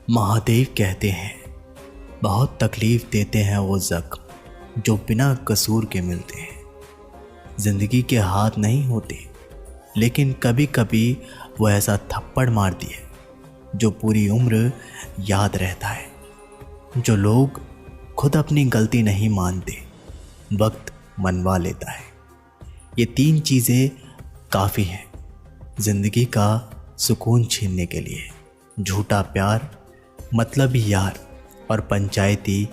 महादेव कहते हैं, बहुत तकलीफ देते हैं वो जख्म जो बिना कसूर के मिलते हैं। जिंदगी के हाथ नहीं होते, लेकिन कभी कभी वो ऐसा थप्पड़ मारती है जो पूरी उम्र याद रहता है। जो लोग खुद अपनी गलती नहीं मानते, वक्त मनवा लेता है। ये 3 चीज़ें काफ़ी हैं जिंदगी का सुकून छीनने के लिए। झूठा प्यार, मतलबी यार और पंचायती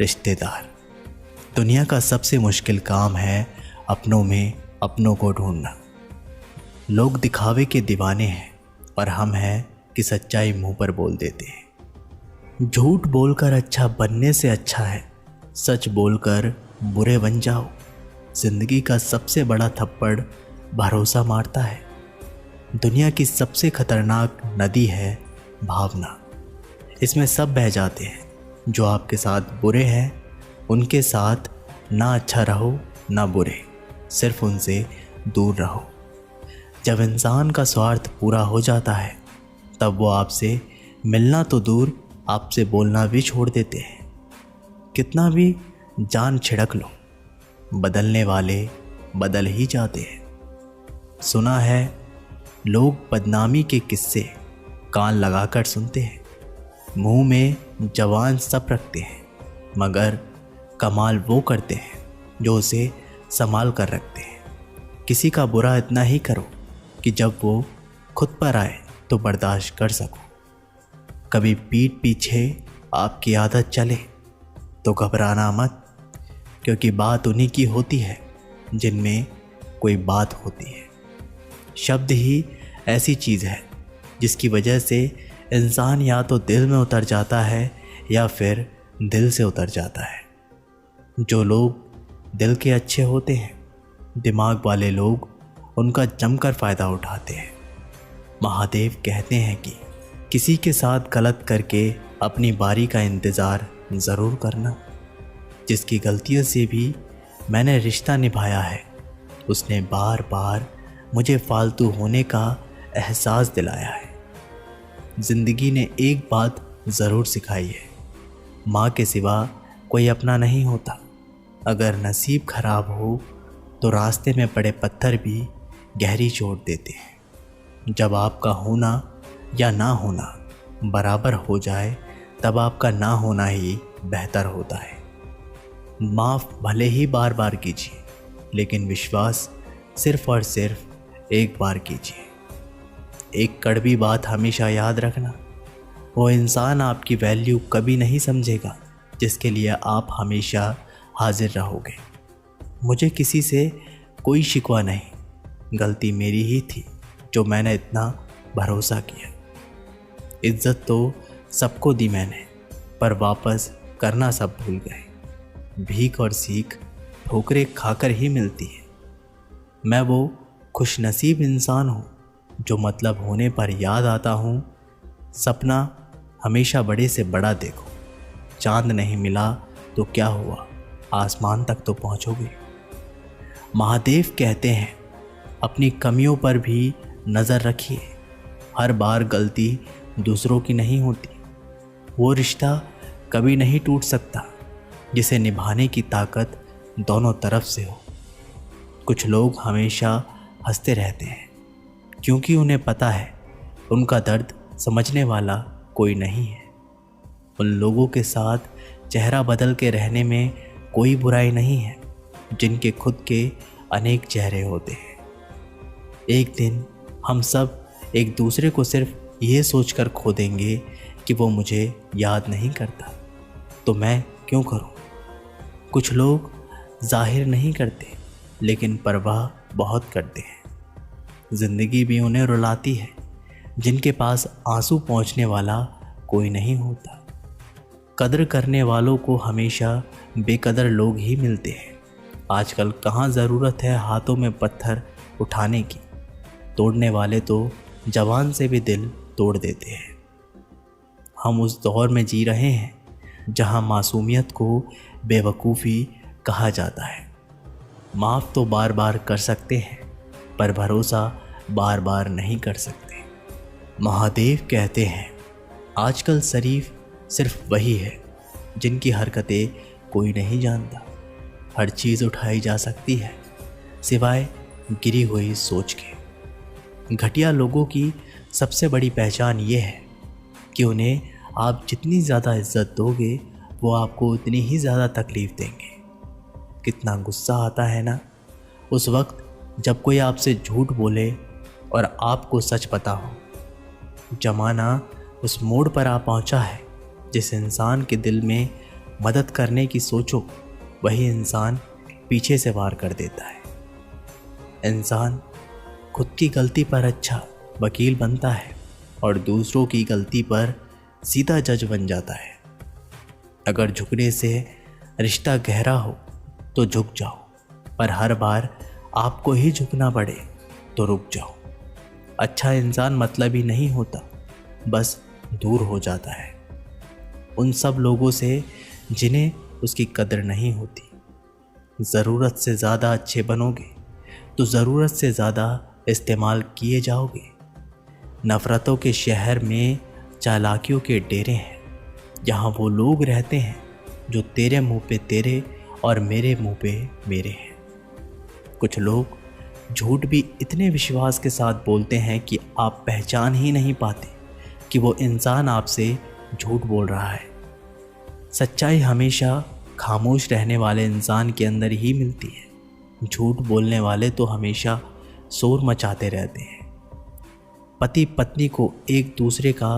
रिश्तेदार। दुनिया का सबसे मुश्किल काम है अपनों में अपनों को ढूंढना। लोग दिखावे के दीवाने हैं और हम हैं कि सच्चाई मुंह पर बोल देते हैं। झूठ बोलकर अच्छा बनने से अच्छा है सच बोलकर बुरे बन जाओ। जिंदगी का सबसे बड़ा थप्पड़ भरोसा मारता है। दुनिया की सबसे खतरनाक नदी है भावना। इसमें सब बह जाते हैं। जो आपके साथ बुरे हैं उनके साथ ना अच्छा रहो ना बुरे, सिर्फ उनसे दूर रहो। जब इंसान का स्वार्थ पूरा हो जाता है तब वो आपसे मिलना तो दूर, आपसे बोलना भी छोड़ देते हैं। कितना भी जान छिड़क लो, बदलने वाले बदल ही जाते हैं। सुना है लोग बदनामी के किस्से कान लगाकर सुनते हैं। मुंह में जवान सब रखते हैं, मगर कमाल वो करते हैं जो उसे संभाल कर रखते हैं। किसी का बुरा इतना ही करो कि जब वो खुद पर आए तो बर्दाश्त कर सको। कभी पीठ पीछे आपकी आदत चले तो घबराना मत, क्योंकि बात उन्हीं की होती है जिनमें कोई बात होती है। शब्द ही ऐसी चीज़ है जिसकी वजह से इंसान या तो दिल में उतर जाता है या फिर दिल से उतर जाता है। जो लोग दिल के अच्छे होते हैं, दिमाग वाले लोग उनका जमकर फ़ायदा उठाते हैं। महादेव कहते हैं कि किसी के साथ गलत करके अपनी बारी का इंतज़ार ज़रूर करना। जिसकी गलतियों से भी मैंने रिश्ता निभाया है, उसने बार बार मुझे फालतू होने का एहसास दिलाया है। ज़िंदगी ने एक बात ज़रूर सिखाई है, माँ के सिवा कोई अपना नहीं होता। अगर नसीब खराब हो तो रास्ते में पड़े पत्थर भी गहरी चोट देते हैं। जब आपका होना या ना होना बराबर हो जाए तब आपका ना होना ही बेहतर होता है। माफ़ भले ही बार बार कीजिए, लेकिन विश्वास सिर्फ़ और सिर्फ एक बार कीजिए। एक कड़वी बात हमेशा याद रखना, वो इंसान आपकी वैल्यू कभी नहीं समझेगा जिसके लिए आप हमेशा हाजिर रहोगे। मुझे किसी से कोई शिकवा नहीं, गलती मेरी ही थी जो मैंने इतना भरोसा किया। इज्जत तो सबको दी मैंने, पर वापस करना सब भूल गए। भीख और सीख ठोकरें खाकर ही मिलती है। मैं वो खुशनसीब इंसान हूँ जो मतलब होने पर याद आता हूँ। सपना हमेशा बड़े से बड़ा देखो। चांद नहीं मिला तो क्या हुआ, आसमान तक तो पहुँचोगे। महादेव कहते हैं, अपनी कमियों पर भी नज़र रखिए। हर बार गलती दूसरों की नहीं होती। वो रिश्ता कभी नहीं टूट सकता जिसे निभाने की ताकत दोनों तरफ से हो। कुछ लोग हमेशा हंसते रहते हैं क्योंकि उन्हें पता है उनका दर्द समझने वाला कोई नहीं है। उन लोगों के साथ चेहरा बदल के रहने में कोई बुराई नहीं है जिनके खुद के अनेक चेहरे होते हैं। एक दिन हम सब एक दूसरे को सिर्फ ये सोचकर खो देंगे कि वो मुझे याद नहीं करता, तो मैं क्यों करूं। कुछ लोग जाहिर नहीं करते लेकिन परवाह बहुत करते हैं। ज़िंदगी भी उन्हें रुलाती है जिनके पास आंसू पहुंचने वाला कोई नहीं होता। कदर करने वालों को हमेशा बेकदर लोग ही मिलते हैं। आजकल कहाँ ज़रूरत है हाथों में पत्थर उठाने की। तोड़ने वाले तो जवान से भी दिल तोड़ देते हैं। हम उस दौर में जी रहे हैं जहाँ मासूमियत को बेवकूफ़ी कहा जाता है। माफ़ तो बार बार कर सकते हैं, पर भरोसा बार बार नहीं कर सकते। महादेव कहते हैं, आजकल शरीफ सिर्फ वही है जिनकी हरकतें कोई नहीं जानता। हर चीज़ उठाई जा सकती है सिवाय गिरी हुई सोच के। घटिया लोगों की सबसे बड़ी पहचान ये है कि उन्हें आप जितनी ज़्यादा इज्जत दोगे वो आपको उतनी ही ज़्यादा तकलीफ़ देंगे। कितना गुस्सा आता है ना उस वक्त जब कोई आपसे झूठ बोले और आपको सच पता हो। ज़माना उस मोड़ पर आ पहुंचा है जिस इंसान के दिल में मदद करने की सोचो वही इंसान पीछे से वार कर देता है। इंसान खुद की गलती पर अच्छा वकील बनता है और दूसरों की गलती पर सीधा जज बन जाता है। अगर झुकने से रिश्ता गहरा हो तो झुक जाओ, पर हर बार आपको ही झुकना पड़े तो रुक जाओ। अच्छा इंसान मतलबी नहीं होता, बस दूर हो जाता है उन सब लोगों से जिन्हें उसकी कदर नहीं होती। ज़रूरत से ज़्यादा अच्छे बनोगे तो ज़रूरत से ज़्यादा इस्तेमाल किए जाओगे। नफ़रतों के शहर में चालाकियों के डेरे हैं। यहाँ वो लोग रहते हैं जो तेरे मुंह पे तेरे और मेरे मुंह पे मेरे हैं। कुछ लोग झूठ भी इतने विश्वास के साथ बोलते हैं कि आप पहचान ही नहीं पाते कि वो इंसान आपसे झूठ बोल रहा है। सच्चाई हमेशा खामोश रहने वाले इंसान के अंदर ही मिलती है। झूठ बोलने वाले तो हमेशा शोर मचाते रहते हैं। पति पत्नी को एक दूसरे का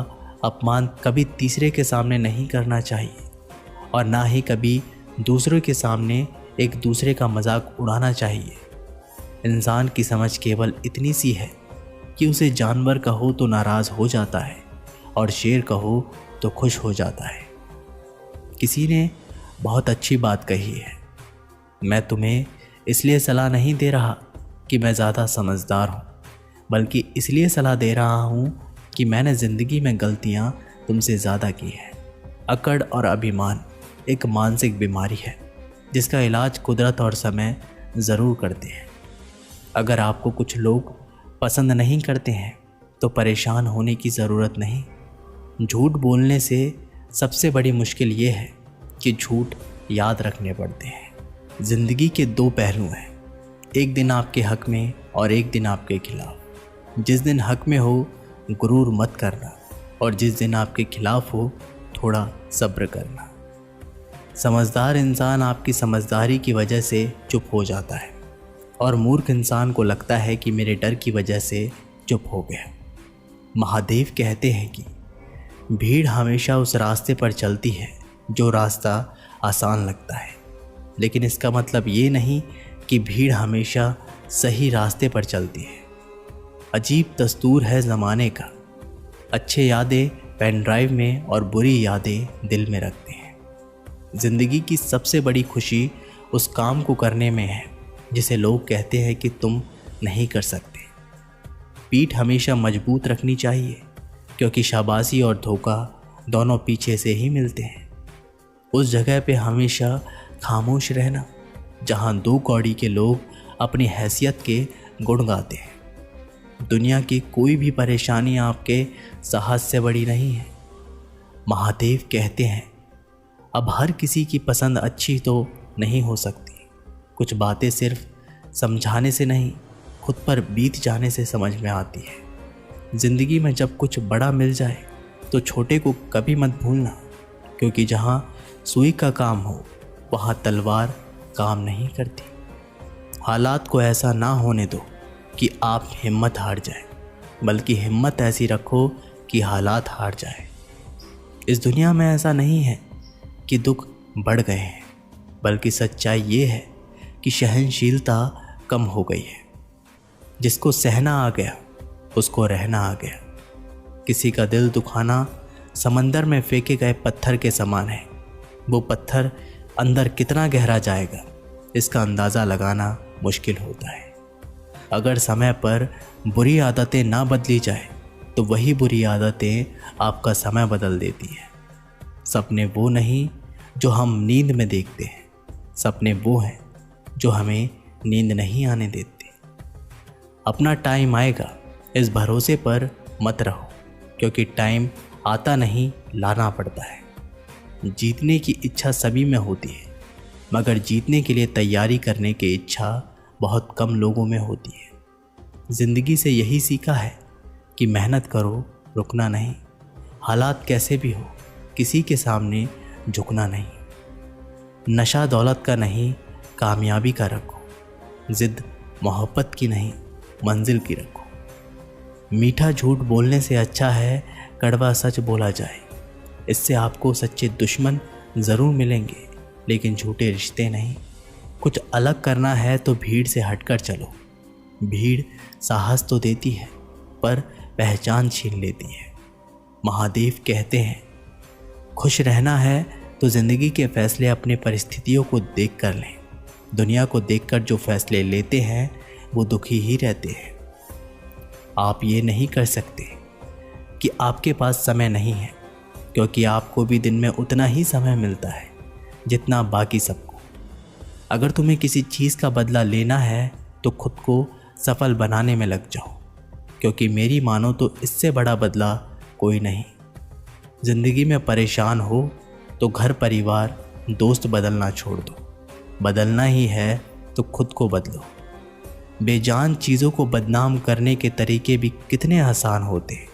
अपमान कभी तीसरे के सामने नहीं करना चाहिए और ना ही कभी दूसरों के सामने एक दूसरे का मजाक उड़ाना चाहिए। इंसान की समझ केवल इतनी सी है कि उसे जानवर कहो तो नाराज़ हो जाता है और शेर कहो तो खुश हो जाता है। किसी ने बहुत अच्छी बात कही है, मैं तुम्हें इसलिए सलाह नहीं दे रहा कि मैं ज़्यादा समझदार हूँ, बल्कि इसलिए सलाह दे रहा हूँ कि मैंने ज़िंदगी में गलतियाँ तुमसे ज़्यादा की हैं। अकड़ और अभिमान एक मानसिक बीमारी है जिसका इलाज कुदरत और समय ज़रूर करते हैं। अगर आपको कुछ लोग पसंद नहीं करते हैं तो परेशान होने की ज़रूरत नहीं। झूठ बोलने से सबसे बड़ी मुश्किल ये है कि झूठ याद रखने पड़ते हैं। ज़िंदगी के दो पहलू हैं, एक दिन आपके हक में और एक दिन आपके खिलाफ। जिस दिन हक में हो गुरूर मत करना और जिस दिन आपके खिलाफ हो थोड़ा सब्र करना। समझदार इंसान आपकी समझदारी की वजह से चुप हो जाता है और मूर्ख इंसान को लगता है कि मेरे डर की वजह से चुप हो गया। महादेव कहते हैं कि भीड़ हमेशा उस रास्ते पर चलती है जो रास्ता आसान लगता है, लेकिन इसका मतलब ये नहीं कि भीड़ हमेशा सही रास्ते पर चलती है। अजीब दस्तूर है ज़माने का, अच्छे यादें पेन ड्राइव में और बुरी यादें दिल में रखते हैं। ज़िंदगी की सबसे बड़ी खुशी उस काम को करने में है जिसे लोग कहते हैं कि तुम नहीं कर सकते। पीठ हमेशा मजबूत रखनी चाहिए क्योंकि शाबाशी और धोखा दोनों पीछे से ही मिलते हैं। उस जगह पे हमेशा खामोश रहना जहाँ दो कौड़ी के लोग अपनी हैसियत के गुण गाते हैं। दुनिया की कोई भी परेशानी आपके साहस से बड़ी नहीं है। महादेव कहते हैं अब हर किसी की पसंद अच्छी तो नहीं हो सकती। कुछ बातें सिर्फ समझाने से नहीं खुद पर बीत जाने से समझ में आती है। ज़िंदगी में जब कुछ बड़ा मिल जाए तो छोटे को कभी मत भूलना, क्योंकि जहाँ सुई का काम हो वहाँ तलवार काम नहीं करती। हालात को ऐसा ना होने दो कि आप हिम्मत हार जाए, बल्कि हिम्मत ऐसी रखो कि हालात हार जाए। इस दुनिया में ऐसा नहीं है कि दुख बढ़ गए हैं, बल्कि सच्चाई ये है कि सहनशीलता कम हो गई है। जिसको सहना आ गया उसको रहना आ गया। किसी का दिल दुखाना समंदर में फेंके गए पत्थर के समान है। वो पत्थर अंदर कितना गहरा जाएगा इसका अंदाज़ा लगाना मुश्किल होता है। अगर समय पर बुरी आदतें ना बदली जाए तो वही बुरी आदतें आपका समय बदल देती है। सपने वो नहीं जो हम नींद में देखते हैं, सपने वो हैं जो हमें नींद नहीं आने देते। अपना टाइम आएगा इस भरोसे पर मत रहो, क्योंकि टाइम आता नहीं, लाना पड़ता है। जीतने की इच्छा सभी में होती है, मगर जीतने के लिए तैयारी करने की इच्छा बहुत कम लोगों में होती है। ज़िंदगी से यही सीखा है कि मेहनत करो, रुकना नहीं। हालात कैसे भी हो, किसी के सामने झुकना नहीं। नशा दौलत का नहीं, कामयाबी का रखो। ज़िद मोहब्बत की नहीं, मंजिल की रखो। मीठा झूठ बोलने से अच्छा है कड़वा सच बोला जाए। इससे आपको सच्चे दुश्मन ज़रूर मिलेंगे, लेकिन झूठे रिश्ते नहीं। कुछ अलग करना है तो भीड़ से हटकर चलो। भीड़ साहस तो देती है, पर पहचान छीन लेती है। महादेव कहते हैं, खुश रहना है तो ज़िंदगी के फैसले अपने परिस्थितियों को देख कर लें। दुनिया को देखकर जो फैसले लेते हैं वो दुखी ही रहते हैं। आप ये नहीं कर सकते कि आपके पास समय नहीं है, क्योंकि आपको भी दिन में उतना ही समय मिलता है जितना बाकी सबको। अगर तुम्हें किसी चीज़ का बदला लेना है तो खुद को सफल बनाने में लग जाओ, क्योंकि मेरी मानो तो इससे बड़ा बदला कोई नहीं। ज़िंदगी में परेशान हो तो घर, परिवार, दोस्त बदलना छोड़ दो। बदलना ही है तो खुद को बदलो। बेजान चीज़ों को बदनाम करने के तरीके भी कितने आसान होते हैं।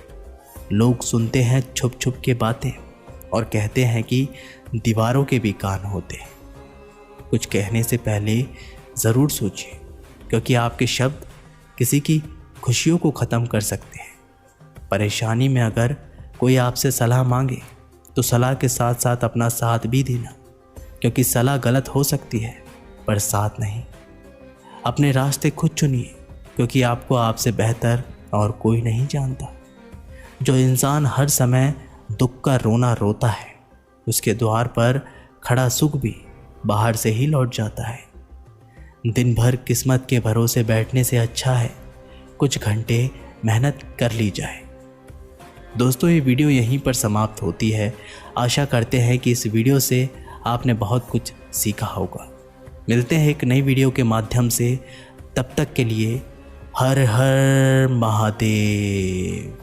लोग सुनते हैं छुप छुप के बातें और कहते हैं कि दीवारों के भी कान होते हैं। कुछ कहने से पहले ज़रूर सोचिए, क्योंकि आपके शब्द किसी की खुशियों को ख़त्म कर सकते हैं। परेशानी में अगर कोई आपसे सलाह मांगे तो सलाह के साथ साथ अपना साथ भी देना, क्योंकि सलाह गलत हो सकती है पर साथ नहीं। अपने रास्ते खुद चुनिए, क्योंकि आपको आपसे बेहतर और कोई नहीं जानता। जो इंसान हर समय दुख का रोना रोता है, उसके द्वार पर खड़ा सुख भी बाहर से ही लौट जाता है। दिन भर किस्मत के भरोसे बैठने से अच्छा है कुछ घंटे मेहनत कर ली जाए। दोस्तों, ये वीडियो यहीं पर समाप्त होती है। आशा करते हैं कि इस वीडियो से आपने बहुत कुछ सीखा होगा। मिलते हैं एक नई वीडियो के माध्यम से। तब तक के लिए हर हर महादेव।